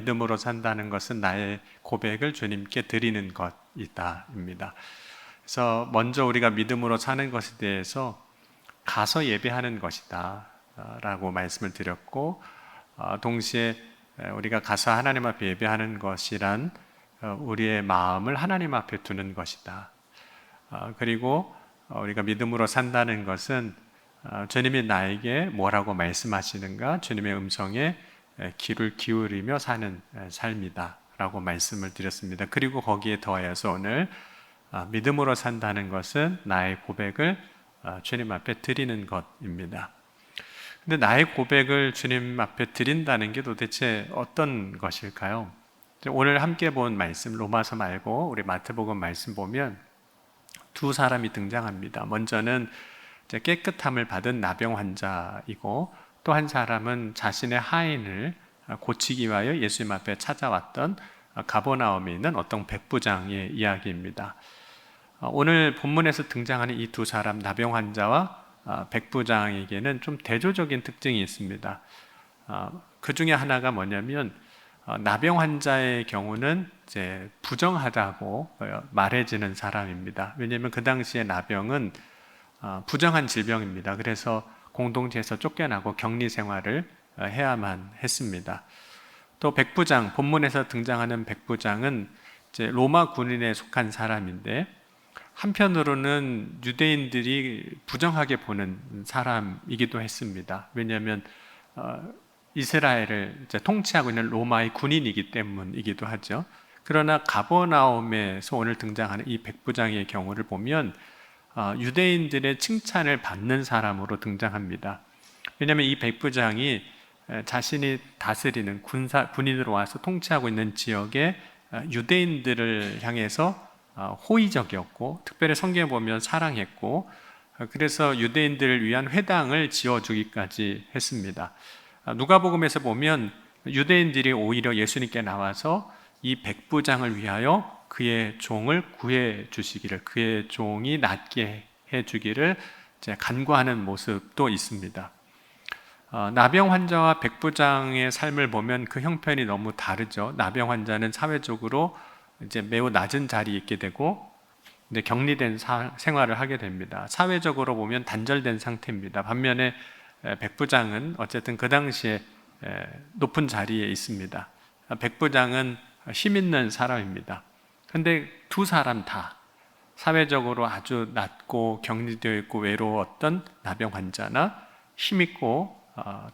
믿음으로 산다는 것은 나의 고백을 주님께 드리는 것이다입니다. 그래서 먼저 우리가 믿음으로 사는 것에 대해서 가서 예배하는 것이다 라고 말씀을 드렸고, 동시에 우리가 가서 하나님 앞에 예배하는 것이란 우리의 마음을 하나님 앞에 두는 것이다. 그리고 우리가 믿음으로 산다는 것은 주님이 나에게 뭐라고 말씀하시는가, 주님의 음성에 귀를 기울이며 사는 삶이다 라고 말씀을 드렸습니다. 그리고 거기에 더하여서 오늘 믿음으로 산다는 것은 나의 고백을 주님 앞에 드리는 것입니다. 근데 나의 고백을 주님 앞에 드린다는 게 도대체 어떤 것일까요? 오늘 함께 본 말씀, 로마서 말고 우리 마태복음 말씀 보면 두 사람이 등장합니다. 먼저는 깨끗함을 받은 나병 환자이고, 또 한 사람은 자신의 하인을 고치기 위하여 예수님 앞에 찾아왔던 가버나움에 있는 어떤 백부장의 이야기입니다. 오늘 본문에서 등장하는 이 두 사람, 나병 환자와 백부장에게는 좀 대조적인 특징이 있습니다. 그 중에 하나가 뭐냐면, 나병 환자의 경우는 이제 부정하다고 말해지는 사람입니다. 왜냐하면 그 당시에 나병은 부정한 질병입니다. 그래서 공동체에서 쫓겨나고 격리 생활을 해야만 했습니다. 또 백부장, 본문에서 등장하는 백부장은 이제 로마 군인에 속한 사람인데, 한편으로는 유대인들이 부정하게 보는 사람이기도 했습니다. 왜냐하면 이스라엘을 이제 통치하고 있는 로마의 군인이기 때문이기도 하죠. 그러나 가버나움에서 오늘 등장하는 이 백부장의 경우를 보면 유대인들의 칭찬을 받는 사람으로 등장합니다. 왜냐하면 이 백부장이 자신이 다스리는 군인으로 와서 통치하고 있는 지역에 유대인들을 향해서 호의적이었고, 특별히 성경에 보면 사랑했고, 그래서 유대인들을 위한 회당을 지어주기까지 했습니다. 누가복음에서 보면 유대인들이 오히려 예수님께 나와서 이 백부장을 위하여 그의 종을 구해 주시기를, 그의 종이 낫게 해 주기를 간구하는 모습도 있습니다. 나병 환자와 백부장의 삶을 보면 그 형편이 너무 다르죠. 나병 환자는 사회적으로 이제 매우 낮은 자리에 있게 되고, 이제 격리된 생활을 하게 됩니다. 사회적으로 보면 단절된 상태입니다. 반면에 백부장은 어쨌든 그 당시에 높은 자리에 있습니다. 백부장은 힘 있는 사람입니다. 그런데 두 사람 다 사회적으로 아주 낮고 격리되어 있고 외로웠던 나병 환자나 힘 있고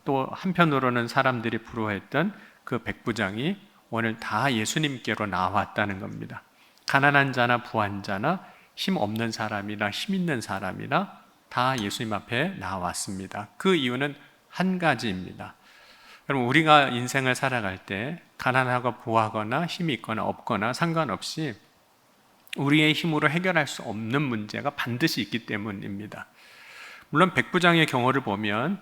또 한편으로는 사람들이 부러워했던 그 백부장이 오늘 다 예수님께로 나왔다는 겁니다. 가난한 자나 부한 자나 힘 없는 사람이나 힘 있는 사람이나 다 예수님 앞에 나왔습니다. 그 이유는 한 가지입니다. 여러분, 우리가 인생을 살아갈 때 가난하고 부하거나 힘이 있거나 없거나 상관없이 우리의 힘으로 해결할 수 없는 문제가 반드시 있기 때문입니다. 물론 백부장의 경우를 보면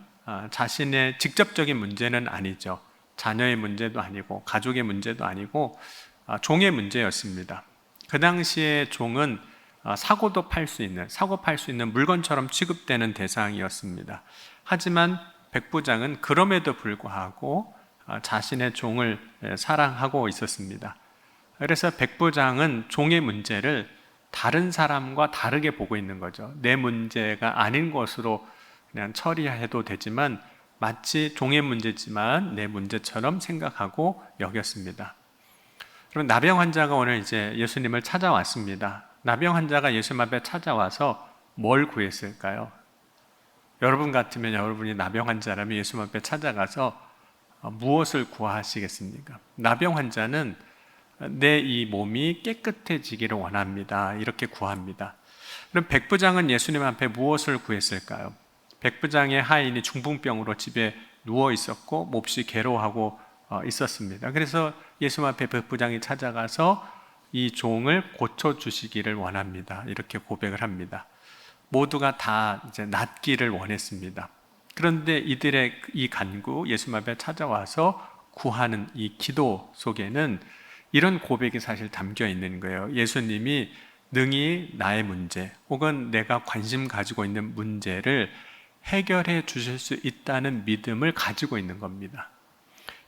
자신의 직접적인 문제는 아니죠. 자녀의 문제도 아니고 가족의 문제도 아니고 종의 문제였습니다. 그 당시에 종은 사고 팔 수 있는 물건처럼 취급되는 대상이었습니다. 하지만 백부장은 그럼에도 불구하고 자신의 종을 사랑하고 있었습니다. 그래서 백부장은 종의 문제를 다른 사람과 다르게 보고 있는 거죠. 내 문제가 아닌 것으로 그냥 처리해도 되지만 마치 종의 문제지만 내 문제처럼 생각하고 여겼습니다. 그럼 나병 환자가 오늘 이제 예수님을 찾아왔습니다. 나병 환자가 예수님 앞에 찾아와서 뭘 구했을까요? 여러분 같으면 여러분이 나병 환자라면 예수님 앞에 찾아가서 무엇을 구하시겠습니까? 나병 환자는 내 이 몸이 깨끗해지기를 원합니다. 이렇게 구합니다. 그럼 백부장은 예수님 앞에 무엇을 구했을까요? 백부장의 하인이 중풍병으로 집에 누워 있었고 몹시 괴로워하고 있었습니다. 그래서 예수님 앞에 백부장이 찾아가서 이 종을 고쳐주시기를 원합니다. 이렇게 고백을 합니다. 모두가 다 이제 낫기를 원했습니다. 그런데 이들의 이 간구, 예수님 앞에 찾아와서 구하는 이 기도 속에는 이런 고백이 사실 담겨 있는 거예요. 예수님이 능히 나의 문제 혹은 내가 관심 가지고 있는 문제를 해결해 주실 수 있다는 믿음을 가지고 있는 겁니다.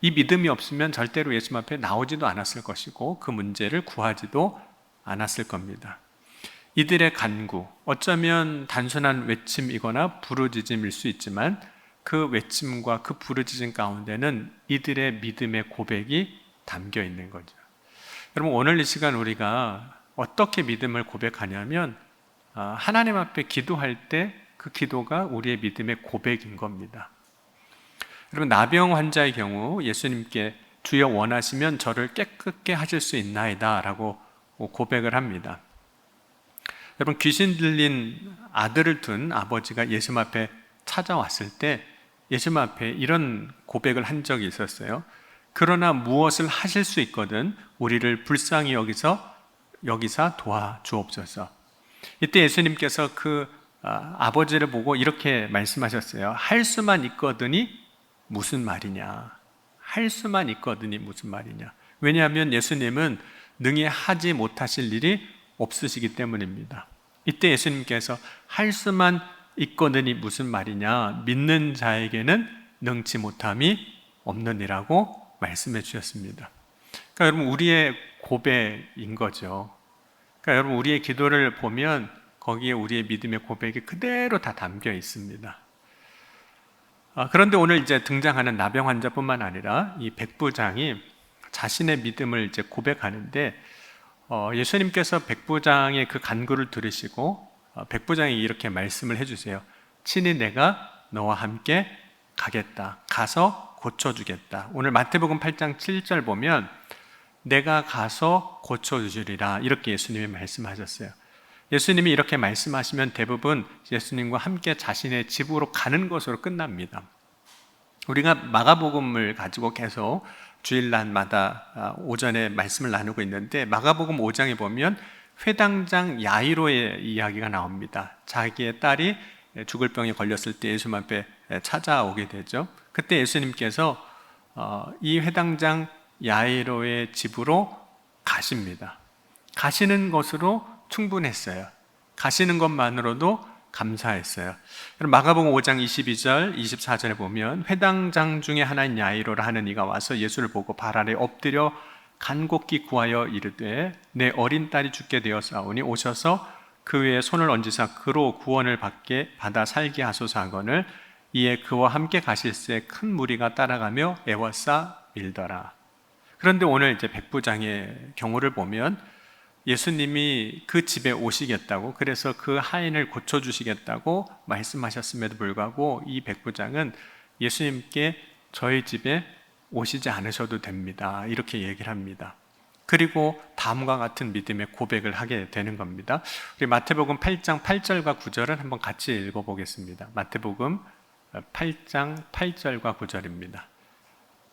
이 믿음이 없으면 절대로 예수님 앞에 나오지도 않았을 것이고 그 문제를 구하지도 않았을 겁니다. 이들의 간구, 어쩌면 단순한 외침이거나 부르짖음일 수 있지만 그 외침과 그 부르짖음 가운데는 이들의 믿음의 고백이 담겨 있는 거죠. 여러분, 오늘 이 시간 우리가 어떻게 믿음을 고백하냐면 하나님 앞에 기도할 때 그 기도가 우리의 믿음의 고백인 겁니다. 여러분, 나병 환자의 경우 예수님께 주여 원하시면 저를 깨끗게 하실 수 있나이다 라고 고백을 합니다. 여러분, 귀신 들린 아들을 둔 아버지가 예수님 앞에 찾아왔을 때 예수님 앞에 이런 고백을 한 적이 있었어요. 그러나 무엇을 하실 수 있거든 우리를 불쌍히 여기사 도와주옵소서. 이때 예수님께서 그 아버지를 보고 이렇게 말씀하셨어요. 할 수만 있거든이 무슨 말이냐. 할 수만 있거든이 무슨 말이냐. 왜냐하면 예수님은 능히 하지 못하실 일이 없으시기 때문입니다. 이때 예수님께서 할 수만 있거든이 무슨 말이냐. 믿는 자에게는 능치 못함이 없느니라고 말씀해 주셨습니다. 그러니까 여러분, 우리의 고백인 거죠. 그러니까 여러분, 우리의 기도를 보면 거기에 우리의 믿음의 고백이 그대로 다 담겨 있습니다. 그런데 오늘 이제 등장하는 나병 환자뿐만 아니라 이 백부장이 자신의 믿음을 이제 고백하는데 예수님께서 백부장의 그 간구를 들으시고 백부장이 이렇게 말씀을 해주세요. 친히 내가 너와 함께 가겠다. 가서 고쳐주겠다. 오늘 마태복음 8장 7절 보면 내가 가서 고쳐주리라 이렇게 예수님이 말씀하셨어요. 예수님이 이렇게 말씀하시면 대부분 예수님과 함께 자신의 집으로 가는 것으로 끝납니다. 우리가 마가복음을 가지고 계속 주일날마다 오전에 말씀을 나누고 있는데 마가복음 5장에 보면 회당장 야이로의 이야기가 나옵니다. 자기의 딸이 죽을 병에 걸렸을 때 예수님 앞에 찾아오게 되죠. 그때 예수님께서 이 회당장 야이로의 집으로 가십니다. 가시는 것으로 충분했어요. 가시는 것만으로도 감사했어요. 마가복음 5장 22절, 24절에 보면 회당장 중에 하나인 야이로라 하는 이가 와서 예수를 보고 발 아래 엎드려 간곡히 구하여 이르되 내 어린 딸이 죽게 되었사오니 오셔서 그 위에 손을 얹으사 그로 구원을 받아 살게 하소서 하거늘 이에 그와 함께 가실새 큰 무리가 따라가며 애워싸 밀더라. 그런데 오늘 이제 백부장의 경우를 보면 예수님이 그 집에 오시겠다고, 그래서 그 하인을 고쳐주시겠다고 말씀하셨음에도 불구하고 이 백부장은 예수님께 저희 집에 오시지 않으셔도 됩니다 이렇게 얘기를 합니다. 그리고 다음과 같은 믿음의 고백을 하게 되는 겁니다. 우리 마태복음 8장 8절과 9절은 한번 같이 읽어보겠습니다. 마태복음 8장 8절과 9절입니다.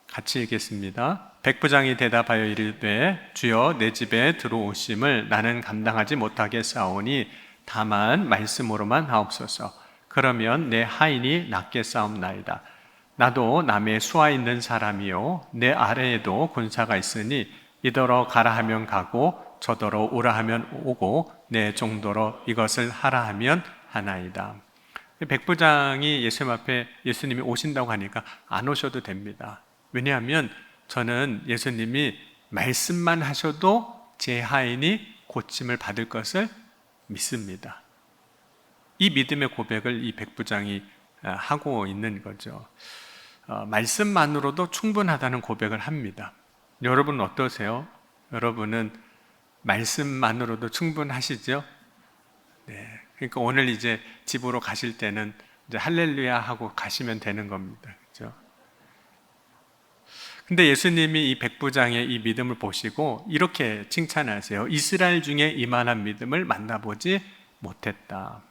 같이 읽겠습니다. 백부장이 대답하여 이르되 주여 내 집에 들어오심을 나는 감당하지 못하겠사오니 다만 말씀으로만 하옵소서. 그러면 내 하인이 낫겠사옵나이다. 나도 남의 수하 있는 사람이요 내 아래에도 군사가 있으니 이더러 가라 하면 가고 저더러 오라 하면 오고 내 정도로 이것을 하라 하면 하나이다. 백부장이 예수님 앞에 예수님이 오신다고 하니까 안 오셔도 됩니다. 왜냐하면 저는 예수님이 말씀만 하셔도 제 하인이 고침을 받을 것을 믿습니다. 이 믿음의 고백을 이 백부장이 하고 있는 거죠. 말씀만으로도 충분하다는 고백을 합니다. 여러분은 어떠세요? 여러분은 말씀만으로도 충분하시죠? 네. 그러니까 오늘 이제 집으로 가실 때는 이제 할렐루야 하고 가시면 되는 겁니다. 그렇죠? 근데 예수님이 이 백부장의 이 믿음을 보시고 이렇게 칭찬하세요. 이스라엘 중에 이만한 믿음을 만나보지 못했다.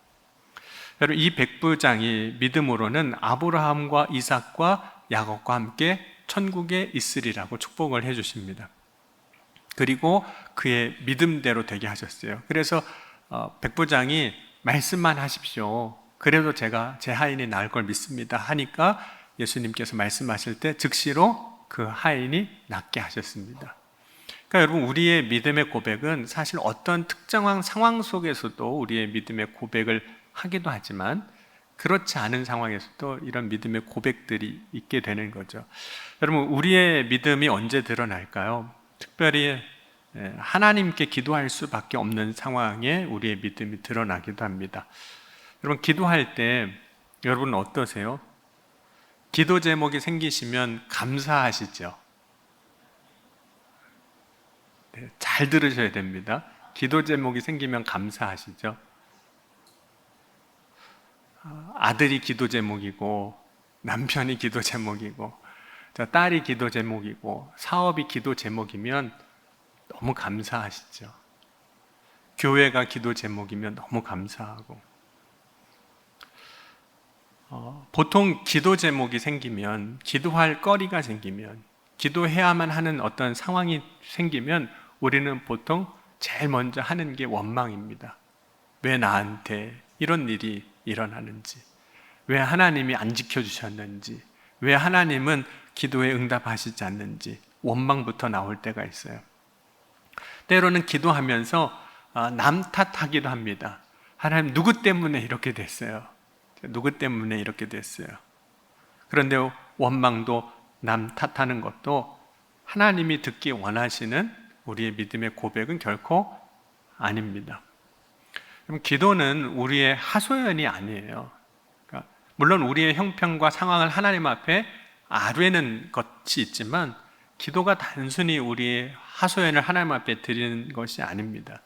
여러분, 이 백부장이 믿음으로는 아브라함과 이삭과 야곱과 함께 천국에 있으리라고 축복을 해주십니다. 그리고 그의 믿음대로 되게 하셨어요. 그래서 백부장이 말씀만 하십시오. 그래도 제가 제 하인이 나을 걸 믿습니다 하니까 예수님께서 말씀하실 때 즉시로 그 하인이 낫게 하셨습니다. 그러니까 여러분, 우리의 믿음의 고백은 사실 어떤 특정한 상황 속에서도 우리의 믿음의 고백을 하기도 하지만 그렇지 않은 상황에서도 이런 믿음의 고백들이 있게 되는 거죠. 여러분, 우리의 믿음이 언제 드러날까요? 특별히 하나님께 기도할 수밖에 없는 상황에 우리의 믿음이 드러나기도 합니다. 여러분, 기도할 때 여러분 어떠세요? 기도 제목이 생기시면 감사하시죠? 네, 잘 들으셔야 됩니다. 기도 제목이 생기면 감사하시죠? 아들이 기도 제목이고, 남편이 기도 제목이고, 딸이 기도 제목이고, 사업이 기도 제목이면 너무 감사하시죠? 교회가 기도 제목이면 너무 감사하고, 보통 기도 제목이 생기면, 기도할 거리가 생기면, 기도해야만 하는 어떤 상황이 생기면 우리는 보통 제일 먼저 하는 게 원망입니다. 왜 나한테 이런 일이 일어나는지, 왜 하나님이 안 지켜주셨는지, 왜 하나님은 기도에 응답하시지 않는지 원망부터 나올 때가 있어요. 때로는 기도하면서 남 탓하기도 합니다. 하나님, 누구 때문에 이렇게 됐어요? 누구 때문에 이렇게 됐어요? 그런데 원망도 남 탓하는 것도 하나님이 듣기 원하시는 우리의 믿음의 고백은 결코 아닙니다. 그럼 기도는 우리의 하소연이 아니에요. 그러니까 물론 우리의 형편과 상황을 하나님 앞에 아뢰는 것이 있지만 기도가 단순히 우리의 하소연을 하나님 앞에 드리는 것이 아닙니다.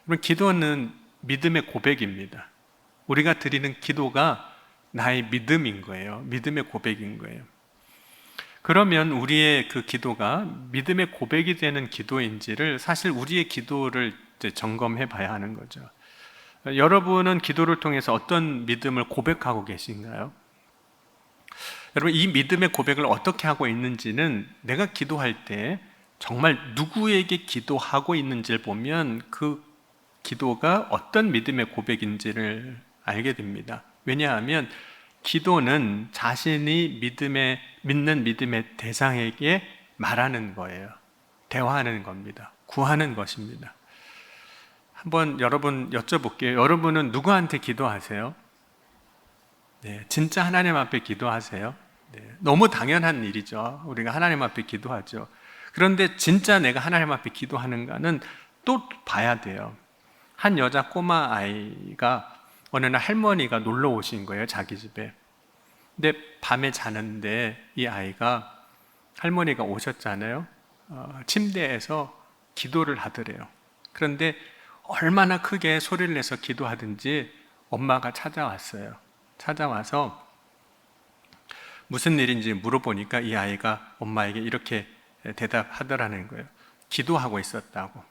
그럼 기도는 믿음의 고백입니다. 우리가 드리는 기도가 나의 믿음인 거예요. 믿음의 고백인 거예요. 그러면 우리의 그 기도가 믿음의 고백이 되는 기도인지를 사실 우리의 기도를 이제 점검해 봐야 하는 거죠. 여러분은 기도를 통해서 어떤 믿음을 고백하고 계신가요? 여러분, 이 믿음의 고백을 어떻게 하고 있는지는 내가 기도할 때 정말 누구에게 기도하고 있는지를 보면 그 기도가 어떤 믿음의 고백인지를 알게 됩니다. 왜냐하면 기도는 자신이 믿는 믿음의 대상에게 말하는 거예요. 대화하는 겁니다. 구하는 것입니다. 한번 여러분 여쭤볼게요. 여러분은 누구한테 기도하세요? 네, 진짜 하나님 앞에 기도하세요? 네, 너무 당연한 일이죠. 우리가 하나님 앞에 기도하죠. 그런데 진짜 내가 하나님 앞에 기도하는가는 또 봐야 돼요. 한 여자 꼬마 아이가 어느 날 할머니가 놀러 오신 거예요, 자기 집에. 근데 밤에 자는데 이 아이가 할머니가 오셨잖아요. 침대에서 기도를 하더래요. 그런데 얼마나 크게 소리를 내서 기도하든지 엄마가 찾아왔어요. 찾아와서 무슨 일인지 물어보니까 이 아이가 엄마에게 이렇게 대답하더라는 거예요. 기도하고 있었다고.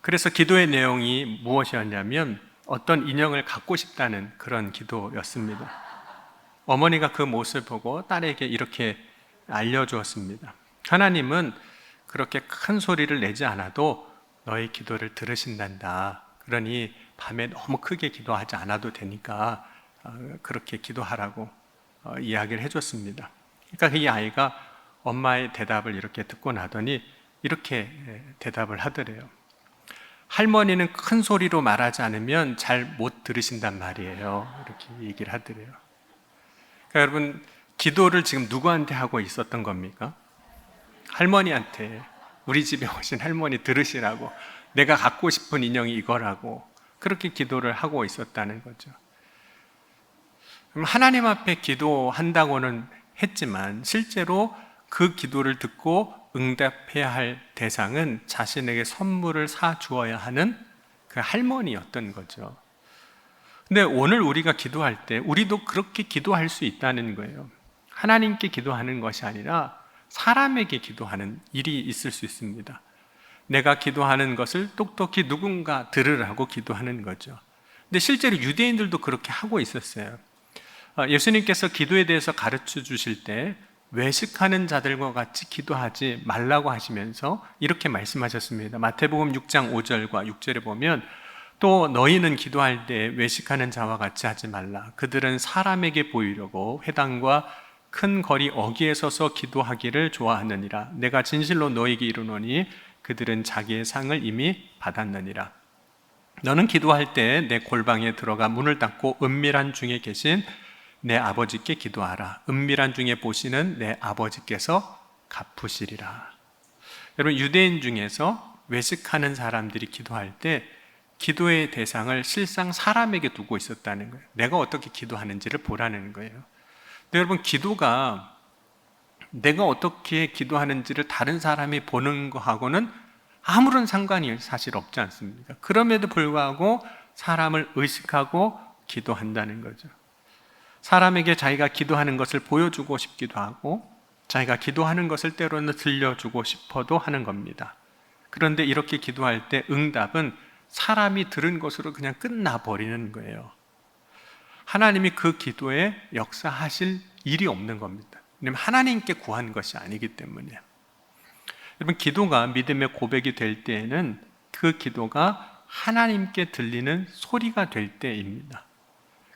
그래서 기도의 내용이 무엇이었냐면 어떤 인형을 갖고 싶다는 그런 기도였습니다. 어머니가 그 모습을 보고 딸에게 이렇게 알려주었습니다. 하나님은 그렇게 큰 소리를 내지 않아도 너의 기도를 들으신단다. 그러니 밤에 너무 크게 기도하지 않아도 되니까 그렇게 기도하라고 이야기를 해줬습니다. 그러니까 이 아이가 엄마의 대답을 이렇게 듣고 나더니 이렇게 대답을 하더래요. 할머니는 큰 소리로 말하지 않으면 잘 못 들으신단 말이에요. 이렇게 얘기를 하더래요. 그러니까 여러분, 기도를 지금 누구한테 하고 있었던 겁니까? 할머니한테. 우리 집에 오신 할머니 들으시라고, 내가 갖고 싶은 인형이 이거라고, 그렇게 기도를 하고 있었다는 거죠. 그럼 하나님 앞에 기도한다고는 했지만 실제로 그 기도를 듣고 응답해야 할 대상은 자신에게 선물을 사주어야 하는 그 할머니였던 거죠. 근데 오늘 우리가 기도할 때 우리도 그렇게 기도할 수 있다는 거예요. 하나님께 기도하는 것이 아니라 사람에게 기도하는 일이 있을 수 있습니다. 내가 기도하는 것을 똑똑히 누군가 들으라고 기도하는 거죠. 근데 실제로 유대인들도 그렇게 하고 있었어요. 예수님께서 기도에 대해서 가르쳐 주실 때 외식하는 자들과 같이 기도하지 말라고 하시면서 이렇게 말씀하셨습니다. 마태복음 6장 5절과 6절에 보면 또 너희는 기도할 때 외식하는 자와 같이 하지 말라. 그들은 사람에게 보이려고 회당과 큰 거리 어귀에 서서 기도하기를 좋아하느니라. 내가 진실로 너희에게 이르노니 그들은 자기의 상을 이미 받았느니라. 너는 기도할 때 내 골방에 들어가 문을 닫고 은밀한 중에 계신 내 아버지께 기도하라. 은밀한 중에 보시는 내 아버지께서 갚으시리라. 여러분, 유대인 중에서 외식하는 사람들이 기도할 때 기도의 대상을 실상 사람에게 두고 있었다는 거예요. 내가 어떻게 기도하는지를 보라는 거예요. 근데 여러분, 기도가 내가 어떻게 기도하는지를 다른 사람이 보는 거하고는 아무런 상관이 사실 없지 않습니까? 그럼에도 불구하고 사람을 의식하고 기도한다는 거죠. 사람에게 자기가 기도하는 것을 보여주고 싶기도 하고 자기가 기도하는 것을 때로는 들려주고 싶어도 하는 겁니다. 그런데 이렇게 기도할 때 응답은 사람이 들은 것으로 그냥 끝나버리는 거예요. 하나님이 그 기도에 역사하실 일이 없는 겁니다. 왜냐하면 하나님께 구한 것이 아니기 때문이에요. 여러분, 기도가 믿음의 고백이 될 때에는 그 기도가 하나님께 들리는 소리가 될 때입니다.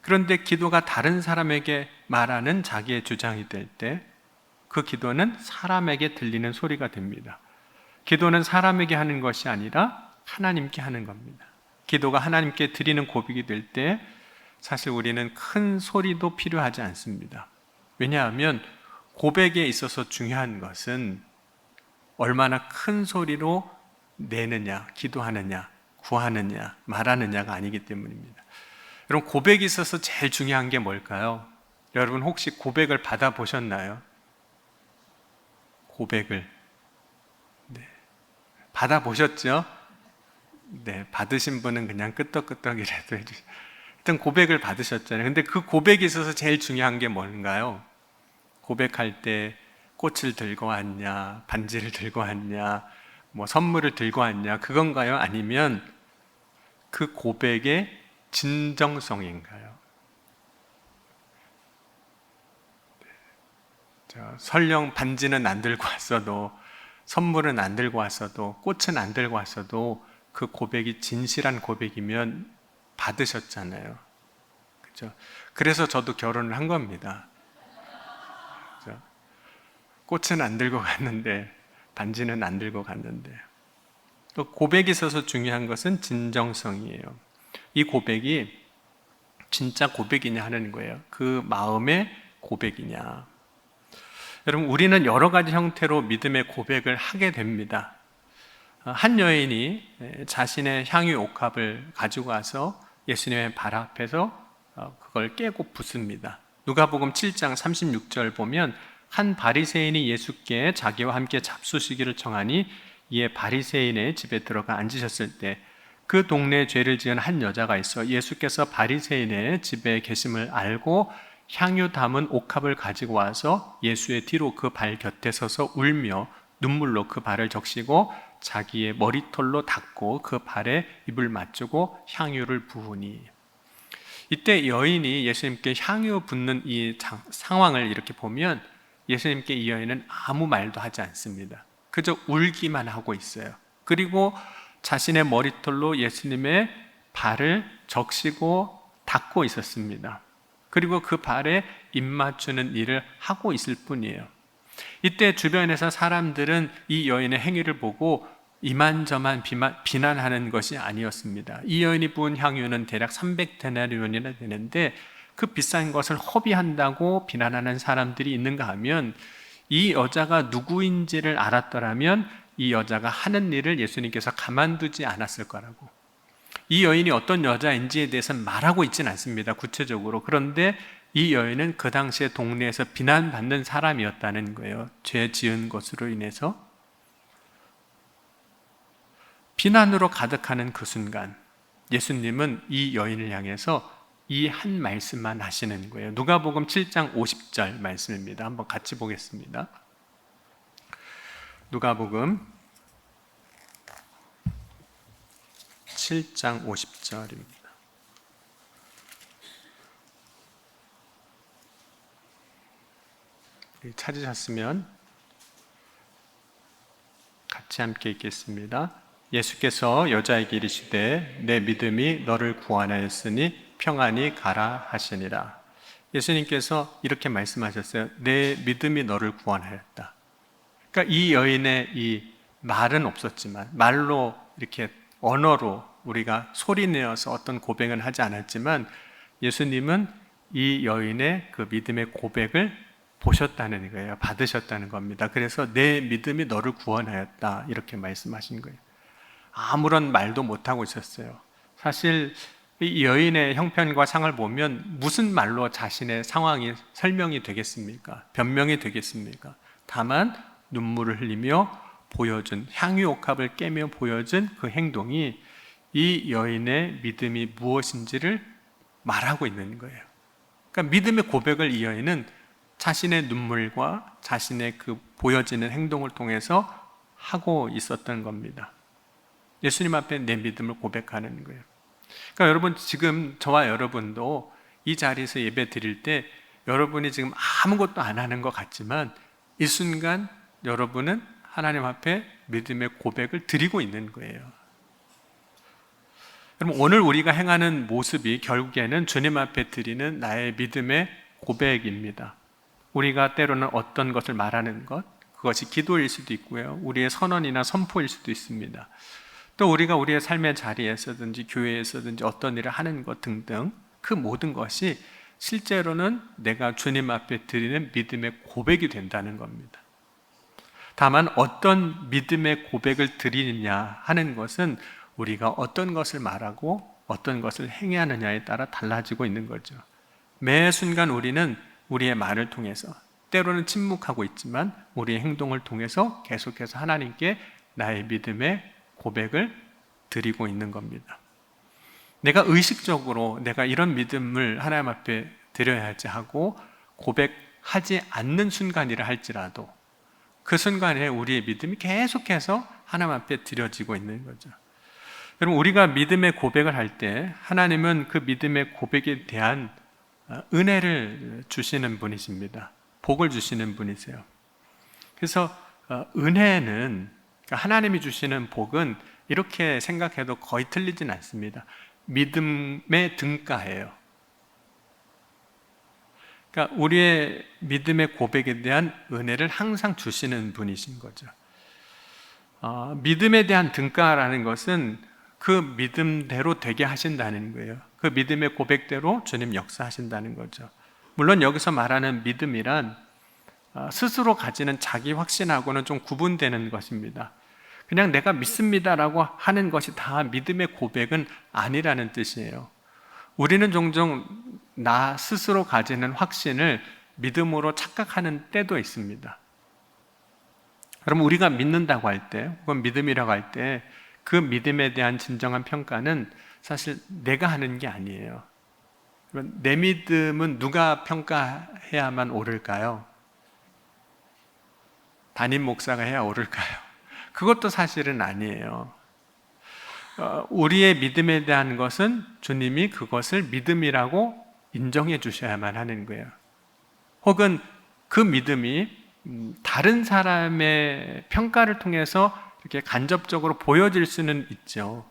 그런데 기도가 다른 사람에게 말하는 자기의 주장이 될 때 그 기도는 사람에게 들리는 소리가 됩니다. 기도는 사람에게 하는 것이 아니라 하나님께 하는 겁니다. 기도가 하나님께 드리는 고백이 될 때 사실 우리는 큰 소리도 필요하지 않습니다. 왜냐하면 고백에 있어서 중요한 것은 얼마나 큰 소리로 내느냐, 기도하느냐, 구하느냐, 말하느냐가 아니기 때문입니다. 여러분, 고백이 있어서 제일 중요한 게 뭘까요? 여러분, 혹시 고백을 받아보셨나요? 고백을. 네. 받아보셨죠? 네. 받으신 분은 그냥 끄떡끄떡이라도 해주세요. 일단 고백을 받으셨잖아요. 근데 그 고백에 있어서 제일 중요한 게 뭔가요? 고백할 때 꽃을 들고 왔냐, 반지를 들고 왔냐, 뭐 선물을 들고 왔냐, 그건가요? 아니면 그 고백의 진정성인가요? 설령 반지는 안 들고 왔어도, 선물은 안 들고 왔어도, 꽃은 안 들고 왔어도 그 고백이 진실한 고백이면 받으셨잖아요. 그렇죠? 그래서 저도 결혼을 한 겁니다. 그렇죠? 꽃은 안 들고 갔는데 반지는 안 들고 갔는데, 또 고백에 있어서 중요한 것은 진정성이에요. 이 고백이 진짜 고백이냐 하는 거예요. 그 마음의 고백이냐. 여러분, 우리는 여러 가지 형태로 믿음의 고백을 하게 됩니다. 한 여인이 자신의 향유 옥합을 가지고 와서 예수님의 발 앞에서 그걸 깨고 붓습니다. 누가복음 7장 36절 보면 한 바리새인이 예수께 자기와 함께 잡수시기를 청하니 이에 바리새인의 집에 들어가 앉으셨을 때 그 동네에 죄를 지은 한 여자가 있어 예수께서 바리새인의 집에 계심을 알고 향유 담은 옥합을 가지고 와서 예수의 뒤로 그 발 곁에 서서 울며 눈물로 그 발을 적시고 자기의 머리털로 닦고 그 발에 입을 맞추고 향유를 부으니. 이때 여인이 예수님께 향유 붓는 이 상황을 이렇게 보면 예수님께 이 여인은 아무 말도 하지 않습니다. 그저 울기만 하고 있어요. 그리고 자신의 머리털로 예수님의 발을 적시고 닦고 있었습니다. 그리고 그 발에 입 맞추는 일을 하고 있을 뿐이에요. 이때 주변에서 사람들은 이 여인의 행위를 보고 이만저만 비난하는 것이 아니었습니다. 이 여인이 부은 향유는 대략 300데나리온이나 되는데 그 비싼 것을 허비한다고 비난하는 사람들이 있는가 하면 이 여자가 누구인지를 알았더라면 이 여자가 하는 일을 예수님께서 가만두지 않았을 거라고. 이 여인이 어떤 여자인지에 대해서는 말하고 있지는 않습니다, 구체적으로. 그런데 이 여인은 그 당시에 동네에서 비난받는 사람이었다는 거예요. 죄 지은 것으로 인해서. 비난으로 가득하는 그 순간 예수님은 이 여인을 향해서 이 한 말씀만 하시는 거예요. 누가복음 7장 50절 말씀입니다. 한번 같이 보겠습니다. 누가복음 7장 50절입니다. 찾으셨으면 같이 함께 읽겠습니다. 예수께서 여자에게 이르시되 내 믿음이 너를 구원하였으니 평안히 가라 하시니라. 예수님께서 이렇게 말씀하셨어요. 내 믿음이 너를 구원하였다. 그러니까 이 여인의 이 말은 없었지만 말로 이렇게 언어로 우리가 소리내어서 어떤 고백은 하지 않았지만 예수님은 이 여인의 그 믿음의 고백을 보셨다는 거예요. 받으셨다는 겁니다. 그래서 내 믿음이 너를 구원하였다 이렇게 말씀하신 거예요. 아무런 말도 못하고 있었어요. 사실 이 여인의 형편과 상을 보면 무슨 말로 자신의 상황이 설명이 되겠습니까? 변명이 되겠습니까? 다만 눈물을 흘리며 보여준, 향유옥합을 깨며 보여준 그 행동이 이 여인의 믿음이 무엇인지를 말하고 있는 거예요. 그러니까 믿음의 고백을 이 여인은 자신의 눈물과 자신의 그 보여지는 행동을 통해서 하고 있었던 겁니다. 예수님 앞에 내 믿음을 고백하는 거예요. 그러니까 여러분, 지금 저와 여러분도 이 자리에서 예배 드릴 때 여러분이 지금 아무것도 안 하는 것 같지만 이 순간 여러분은 하나님 앞에 믿음의 고백을 드리고 있는 거예요. 여러분, 오늘 우리가 행하는 모습이 결국에는 주님 앞에 드리는 나의 믿음의 고백입니다. 우리가 때로는 어떤 것을 말하는 것, 그것이 기도일 수도 있고요, 우리의 선언이나 선포일 수도 있습니다. 또 우리가 우리의 삶의 자리에서든지 교회에서든지 어떤 일을 하는 것 등등 그 모든 것이 실제로는 내가 주님 앞에 드리는 믿음의 고백이 된다는 겁니다. 다만 어떤 믿음의 고백을 드리느냐 하는 것은 우리가 어떤 것을 말하고 어떤 것을 행해야 하느냐에 따라 달라지고 있는 거죠. 매 순간 우리는 우리의 말을 통해서, 때로는 침묵하고 있지만 우리의 행동을 통해서 계속해서 하나님께 나의 믿음의 고백을 드리고 있는 겁니다. 내가 의식적으로 내가 이런 믿음을 하나님 앞에 드려야 할지 하고 고백하지 않는 순간이라 할지라도 그 순간에 우리의 믿음이 계속해서 하나님 앞에 드려지고 있는 거죠. 여러분, 우리가 믿음의 고백을 할 때 하나님은 그 믿음의 고백에 대한 은혜를 주시는 분이십니다. 복을 주시는 분이세요. 그래서 은혜는, 하나님이 주시는 복은 이렇게 생각해도 거의 틀리진 않습니다. 믿음의 등가예요. 그러니까 우리의 믿음의 고백에 대한 은혜를 항상 주시는 분이신 거죠. 믿음에 대한 등가라는 것은 그 믿음대로 되게 하신다는 거예요. 그 믿음의 고백대로 주님 역사하신다는 거죠. 물론 여기서 말하는 믿음이란 스스로 가지는 자기 확신하고는 좀 구분되는 것입니다. 그냥 내가 믿습니다라고 하는 것이 다 믿음의 고백은 아니라는 뜻이에요. 우리는 종종 나 스스로 가지는 확신을 믿음으로 착각하는 때도 있습니다. 그럼 우리가 믿는다고 할 때, 혹은 믿음이라고 할 때 그 믿음에 대한 진정한 평가는 사실 내가 하는 게 아니에요. 내 믿음은 누가 평가해야만 오를까요? 담임 목사가 해야 오를까요? 그것도 사실은 아니에요. 우리의 믿음에 대한 것은 주님이 그것을 믿음이라고 인정해 주셔야만 하는 거예요. 혹은 그 믿음이 다른 사람의 평가를 통해서 이렇게 간접적으로 보여질 수는 있죠.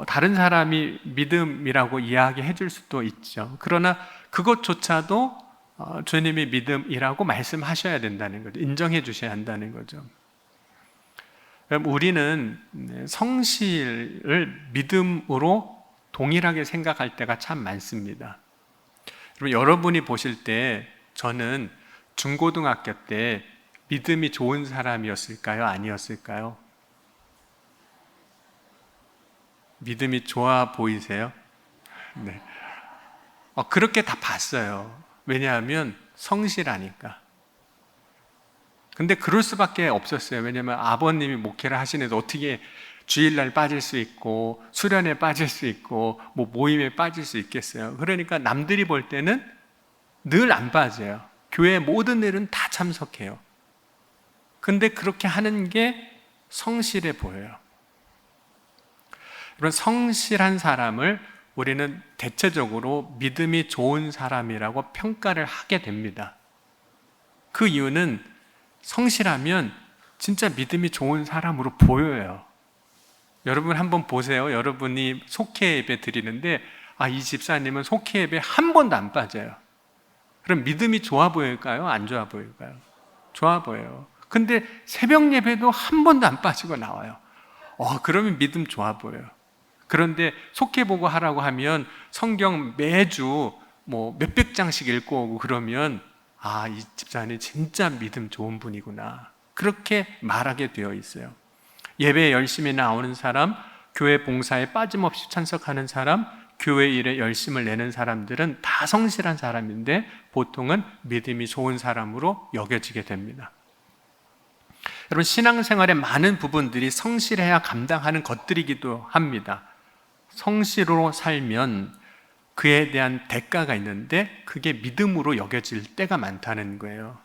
다른 사람이 믿음이라고 이야기해 줄 수도 있죠. 그러나 그것조차도 주님이 믿음이라고 말씀하셔야 된다는 거죠. 인정해 주셔야 한다는 거죠. 우리는 성실을 믿음으로 동일하게 생각할 때가 참 많습니다. 여러분이 보실 때 저는 중고등학교 때 믿음이 좋은 사람이었을까요? 아니었을까요? 믿음이 좋아 보이세요? 네. 그렇게 다 봤어요. 왜냐하면 성실하니까. 근데 그럴 수밖에 없었어요. 왜냐하면 아버님이 목회를 하시는데 어떻게 주일날 빠질 수 있고 수련회 빠질 수 있고 모임에 빠질 수 있겠어요. 그러니까 남들이 볼 때는 늘 안 빠져요. 교회 모든 일은 다 참석해요. 근데 그렇게 하는 게 성실해 보여요. 그런 성실한 사람을 우리는 대체적으로 믿음이 좋은 사람이라고 평가를 하게 됩니다. 그 이유는 성실하면 진짜 믿음이 좋은 사람으로 보여요. 여러분 한번 보세요. 여러분이 속회 예배 드리는데 이 집사님은 속회 예배 한 번도 안 빠져요. 그럼 믿음이 좋아 보일까요? 안 좋아 보일까요? 좋아 보여요. 근데 새벽 예배도 한 번도 안 빠지고 나와요. 그러면 믿음 좋아 보여요. 그런데 속해보고 하라고 하면 성경 매주 뭐 몇백 장씩 읽고 오고 그러면 이 집사님 진짜 믿음 좋은 분이구나, 그렇게 말하게 되어 있어요. 예배에 열심히 나오는 사람, 교회 봉사에 빠짐없이 참석하는 사람, 교회 일에 열심을 내는 사람들은 다 성실한 사람인데 보통은 믿음이 좋은 사람으로 여겨지게 됩니다. 여러분, 신앙생활의 많은 부분들이 성실해야 감당하는 것들이기도 합니다. 성실로 살면 그에 대한 대가가 있는데 그게 믿음으로 여겨질 때가 많다는 거예요.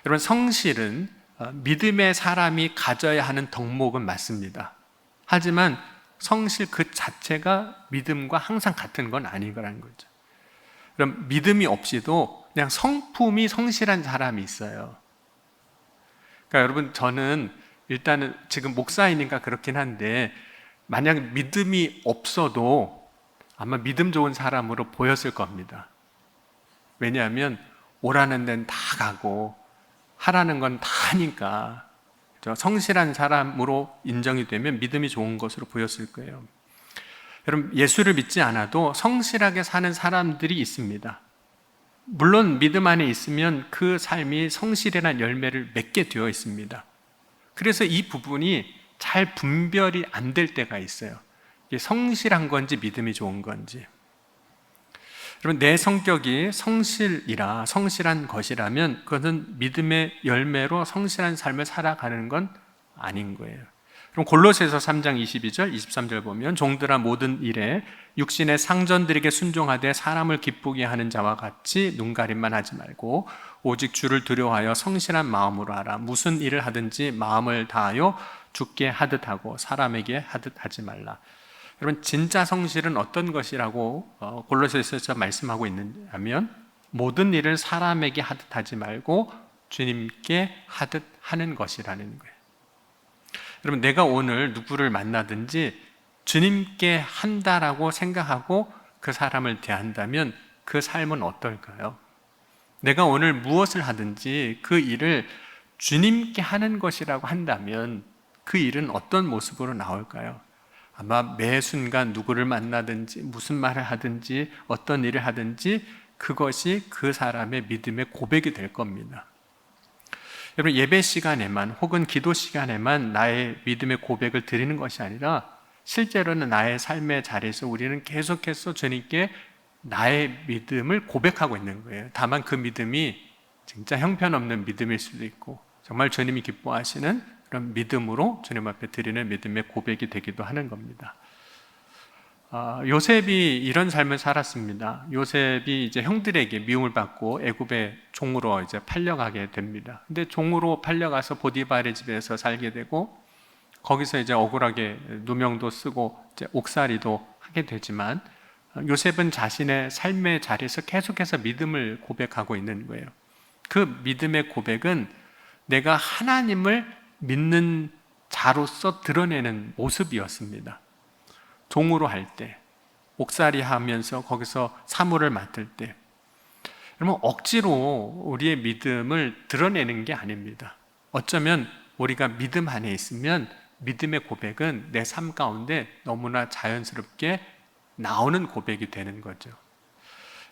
여러분, 성실은 믿음의 사람이 가져야 하는 덕목은 맞습니다. 하지만 성실 그 자체가 믿음과 항상 같은 건 아닌 거라는 거죠. 그럼 믿음이 없이도 그냥 성품이 성실한 사람이 있어요. 그러니까 여러분, 저는 일단은 지금 목사이니까 그렇긴 한데 만약 믿음이 없어도 아마 믿음 좋은 사람으로 보였을 겁니다. 왜냐하면 오라는 데는 다 가고 하라는 건 다 하니까 성실한 사람으로 인정이 되면 믿음이 좋은 것으로 보였을 거예요. 여러분, 예수를 믿지 않아도 성실하게 사는 사람들이 있습니다. 물론 믿음 안에 있으면 그 삶이 성실이라는 열매를 맺게 되어 있습니다. 그래서 이 부분이 잘 분별이 안 될 때가 있어요. 이게 성실한 건지 믿음이 좋은 건지. 여러분, 내 성격이 성실한 것이라면 그것은 믿음의 열매로 성실한 삶을 살아가는 건 아닌 거예요. 그럼 골로새서 3장 22절, 23절 보면 종들아 모든 일에 육신의 상전들에게 순종하되 사람을 기쁘게 하는 자와 같이 눈가림만 하지 말고 오직 주를 두려워하여 성실한 마음으로 하라. 무슨 일을 하든지 마음을 다하여 주께 하듯 하고 사람에게 하듯 하지 말라. 여러분, 진짜 성실은 어떤 것이라고 골로새서에서 말씀하고 있느냐면 모든 일을 사람에게 하듯 하지 말고 주님께 하듯 하는 것이라는 거예요. 여러분, 내가 오늘 누구를 만나든지 주님께 한다라고 생각하고 그 사람을 대한다면 그 삶은 어떨까요? 내가 오늘 무엇을 하든지 그 일을 주님께 하는 것이라고 한다면 그 일은 어떤 모습으로 나올까요? 아마 매 순간 누구를 만나든지 무슨 말을 하든지 어떤 일을 하든지 그것이 그 사람의 믿음의 고백이 될 겁니다. 여러분, 예배 시간에만 혹은 기도 시간에만 나의 믿음의 고백을 드리는 것이 아니라 실제로는 나의 삶의 자리에서 우리는 계속해서 주님께 나의 믿음을 고백하고 있는 거예요. 다만 그 믿음이 진짜 형편없는 믿음일 수도 있고 정말 주님이 기뻐하시는 그런 믿음으로 주님 앞에 드리는 믿음의 고백이 되기도 하는 겁니다. 요셉이 이런 삶을 살았습니다. 요셉이 이제 형들에게 미움을 받고 애굽의 종으로 이제 팔려가게 됩니다. 근데 종으로 팔려가서 보디발의 집에서 살게 되고 거기서 이제 억울하게 누명도 쓰고 이제 옥살이도 하게 되지만 요셉은 자신의 삶의 자리에서 계속해서 믿음을 고백하고 있는 거예요. 그 믿음의 고백은 내가 하나님을 믿는 자로서 드러내는 모습이었습니다. 종으로 할 때, 옥살이 하면서 거기서 사물을 맡을 때, 여러분, 억지로 우리의 믿음을 드러내는 게 아닙니다. 어쩌면 우리가 믿음 안에 있으면 믿음의 고백은 내 삶 가운데 너무나 자연스럽게 나오는 고백이 되는 거죠.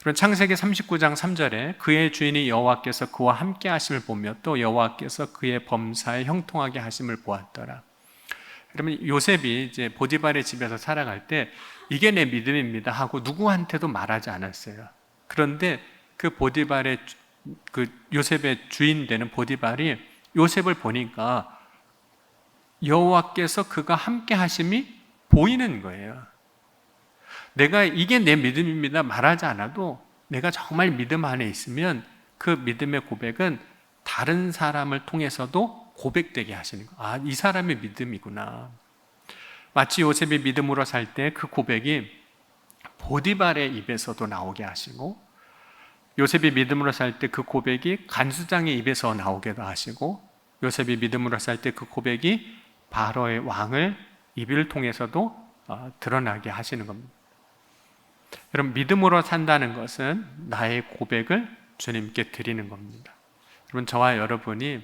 그럼 창세기 39장 3절에 그의 주인이 여호와께서 그와 함께 하심을 보며 또 여호와께서 그의 범사에 형통하게 하심을 보았더라. 그러면 요셉이 이제 보디발의 집에서 살아갈 때 이게 내 믿음입니다 하고 누구한테도 말하지 않았어요. 그런데 그 보디발의 그 요셉의 주인 되는 보디발이 요셉을 보니까 여호와께서 그가 함께 하심이 보이는 거예요. 내가 이게 내 믿음입니다 말하지 않아도 내가 정말 믿음 안에 있으면 그 믿음의 고백은 다른 사람을 통해서도 고백되게 하시는 거예요. 이 사람의 믿음이구나. 마치 요셉이 믿음으로 살 때 그 고백이 보디발의 입에서도 나오게 하시고 요셉이 믿음으로 살 때 그 고백이 간수장의 입에서 나오게도 하시고 요셉이 믿음으로 살 때 그 고백이 바로의 왕을 입을 통해서도 드러나게 하시는 겁니다. 여러분, 믿음으로 산다는 것은 나의 고백을 주님께 드리는 겁니다. 여러분, 저와 여러분이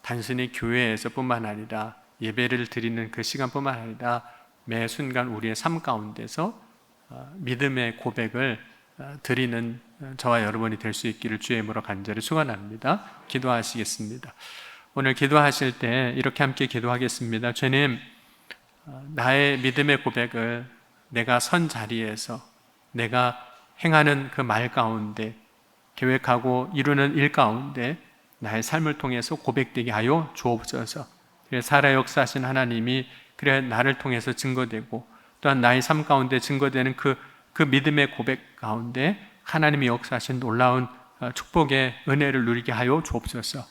단순히 교회에서뿐만 아니라 예배를 드리는 그 시간뿐만 아니라 매 순간 우리의 삶 가운데서 믿음의 고백을 드리는 저와 여러분이 될 수 있기를 주의 이름으로 간절히 축원합니다. 기도하시겠습니다. 오늘 기도하실 때 이렇게 함께 기도하겠습니다. 주님, 나의 믿음의 고백을 내가 선 자리에서 내가 행하는 그 말 가운데 계획하고 이루는 일 가운데 나의 삶을 통해서 고백되게 하여 주옵소서. 그래 살아 역사하신 하나님이 그래 나를 통해서 증거되고 또한 나의 삶 가운데 증거되는 그 믿음의 고백 가운데 하나님이 역사하신 놀라운 축복의 은혜를 누리게 하여 주옵소서.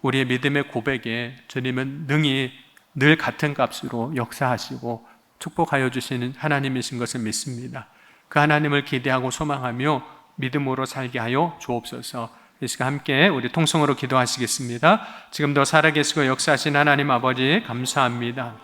우리의 믿음의 고백에 주님은 능히 늘 같은 값으로 역사하시고 축복하여 주시는 하나님이신 것을 믿습니다. 그 하나님을 기대하고 소망하며 믿음으로 살게 하여 주옵소서. 이 시간 함께 우리 통성으로 기도하시겠습니다. 지금도 살아계시고 역사하신 하나님 아버지 감사합니다.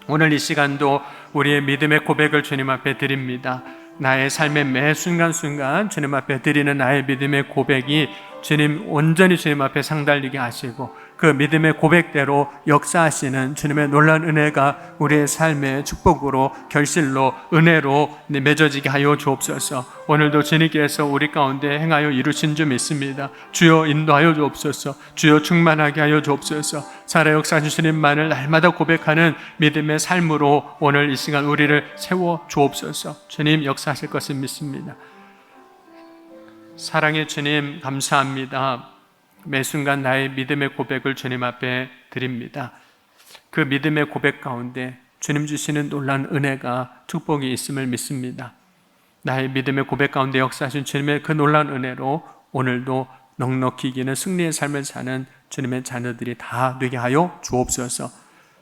오늘 이 시간도 우리의 믿음의 고백을 주님 앞에 드립니다. 나의 삶의 매 순간순간 주님 앞에 드리는 나의 믿음의 고백이 주님 온전히 주님 앞에 상달리게 하시고 그 믿음의 고백대로 역사하시는 주님의 놀라운 은혜가 우리의 삶의 축복으로 결실로 은혜로 맺어지게 하여 주옵소서. 오늘도 주님께서 우리 가운데 행하여 이루신 줄 믿습니다. 주여 인도하여 주옵소서. 주여 충만하게 하여 주옵소서. 살아 역사하신 주님만을 날마다 고백하는 믿음의 삶으로 오늘 이 시간 우리를 세워 주옵소서. 주님 역사하실 것을 믿습니다. 사랑의 주님 감사합니다. 매 순간 나의 믿음의 고백을 주님 앞에 드립니다. 그 믿음의 고백 가운데 주님 주시는 놀라운 은혜가 축복이 있음을 믿습니다. 나의 믿음의 고백 가운데 역사하신 주님의 그 놀라운 은혜로 오늘도 넉넉히 이기는 승리의 삶을 사는 주님의 자녀들이 다 되게 하여 주옵소서.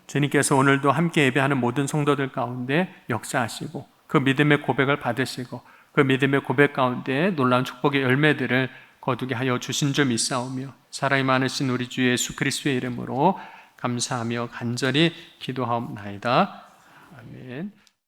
주님께서 오늘도 함께 예배하는 모든 성도들 가운데 역사하시고 그 믿음의 고백을 받으시고 그 믿음의 고백 가운데 놀라운 축복의 열매들을 거두게 하여 주신 줄 믿사오며 사랑이 많으신 우리 주 예수 그리스도의 이름으로 감사하며 간절히 기도하옵나이다. 아멘.